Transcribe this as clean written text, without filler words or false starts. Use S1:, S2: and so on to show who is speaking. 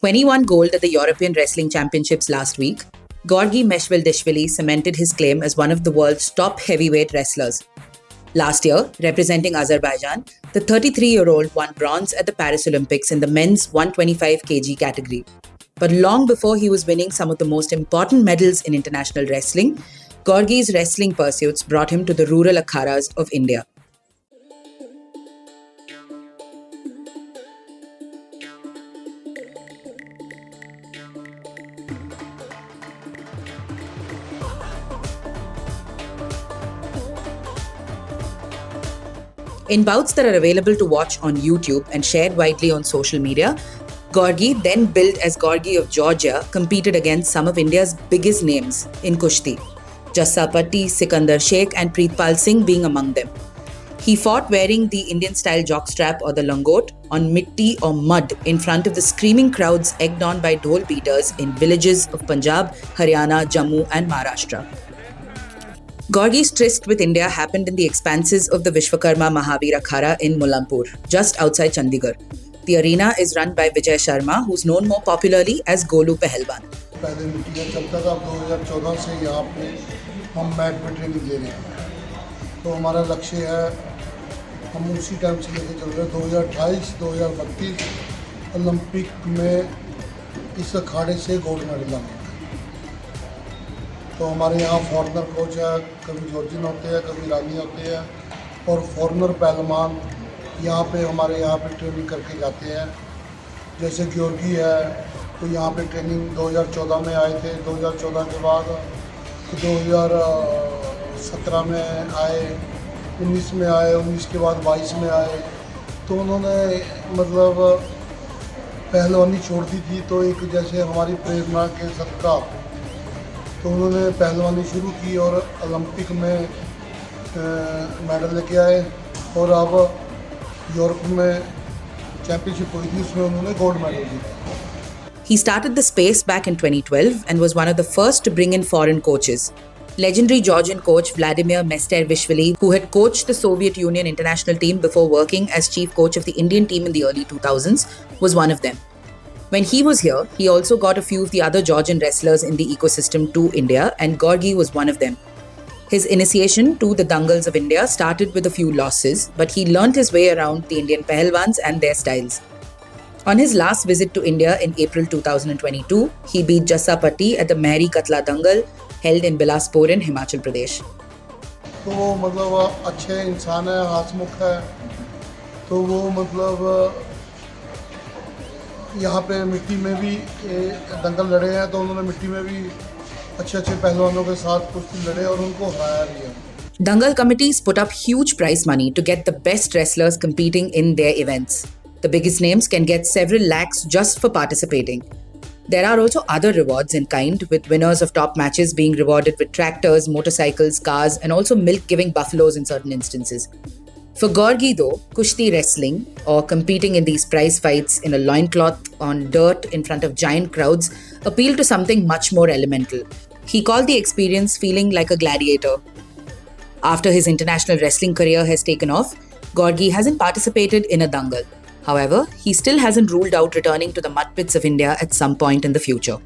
S1: When he won gold at the European Wrestling Championships last week, Georgi Meshvildishvili cemented his claim as one of the world's top heavyweight wrestlers. Last year, representing Azerbaijan, the 33-year-old won bronze at the Paris Olympics in the men's 125 kg category. But long before he was winning some of the most important medals in international wrestling, Georgi's wrestling pursuits brought him to the rural akharas of India. In bouts that are available to watch on YouTube and shared widely on social media, Georgi, then billed as Georgi of Georgia, competed against some of India's biggest names in Kushti, Jassa Patti, Sikandar Sheikh and Preetpal Singh being among them. He fought wearing the Indian-style jockstrap or the langot on mitti or mud in front of the screaming crowds egged on by dhol beaters in villages of Punjab, Haryana, Jammu and Maharashtra. Georgi's tryst with India happened in the expanses of the Vishwakarma Mahavir Akhara in Mulampur, just outside Chandigarh. The arena is run by Vijay Sharma, who's known more popularly as Golu Pahalwan.
S2: पहले meeting चलता था, 2014 से यहाँ पे हम mat पे training दे रहे हैं। तो हमारा लक्ष्य है, हम उसी टाइम से लेकर चल रहे हैं 2028-2032 ओलंपिक में इस अखाड़े से गोल्ड मेडल लाना। तो हमारे यहाँ फॉरनर कोच है, कभी जॉर्जियन होते हैं, कभी ईरानी होते हैं और फॉरनर पहलवान यहाँ पे हमारे यहाँ पे ट्रेनिंग करके जाते हैं। जैसे georgi है, तो यहाँ पे ट्रेनिंग 2014 में आए थे, 2014 के बाद 2017 में आए, 19 में आए, 19 के बाद 22 में आए। तो उन्होंने मतलब पहलवानी छोड़ दी थी, तो एक जैसे हमारी प्रेरणा के सदका तो उन्होंने पहलवानी शुरू की और ओलंपिक में मेडल लेके आए और अब यूरोप में चैंपियनशिप हुई थी, उसमें उन्होंने गोल्ड मेडल जीता।
S1: He started the space back in 2012 and was one of the first to bring in foreign coaches. Legendary Georgian coach Vladimir Mestervishvili, who had coached the Soviet Union international team before working as chief coach of the Indian team in the early 2000s, was one of them. When he was here, he also got a few of the other Georgian wrestlers in the ecosystem to India, and Georgi was one of them. His initiation to the Dangals of India started with a few losses, but he learnt his way around the Indian Pahalwans and their styles. On his last visit to India in April 2022, he beat Jassa Patti at the Mehri Katla Dangal held in Bilaspur in Himachal Pradesh.
S2: तो मतलब अच्छे इंसान है, हंसमुख है, तो वो मतलब यहाँ पे मिट्टी में भी दंगल लड़े हैं, तो उन्होंने मिट्टी में भी अच्छे पहलवानों के साथ कुश्ती लड़े और उनको हराया भी है।
S1: Dangal committees put up huge prize money to get the best wrestlers competing in their events. The biggest names can get several lakhs just for participating. There are also other rewards in kind, with winners of top matches being rewarded with tractors, motorcycles, cars, and also milk-giving buffaloes in certain instances. For Georgi though, Kushti wrestling, or competing in these prize fights in a loincloth on dirt in front of giant crowds, appealed to something much more elemental. He called the experience feeling like a gladiator. After his international wrestling career has taken off, Georgi hasn't participated in a dangal. However, he still hasn't ruled out returning to the mud pits of India at some point in the future.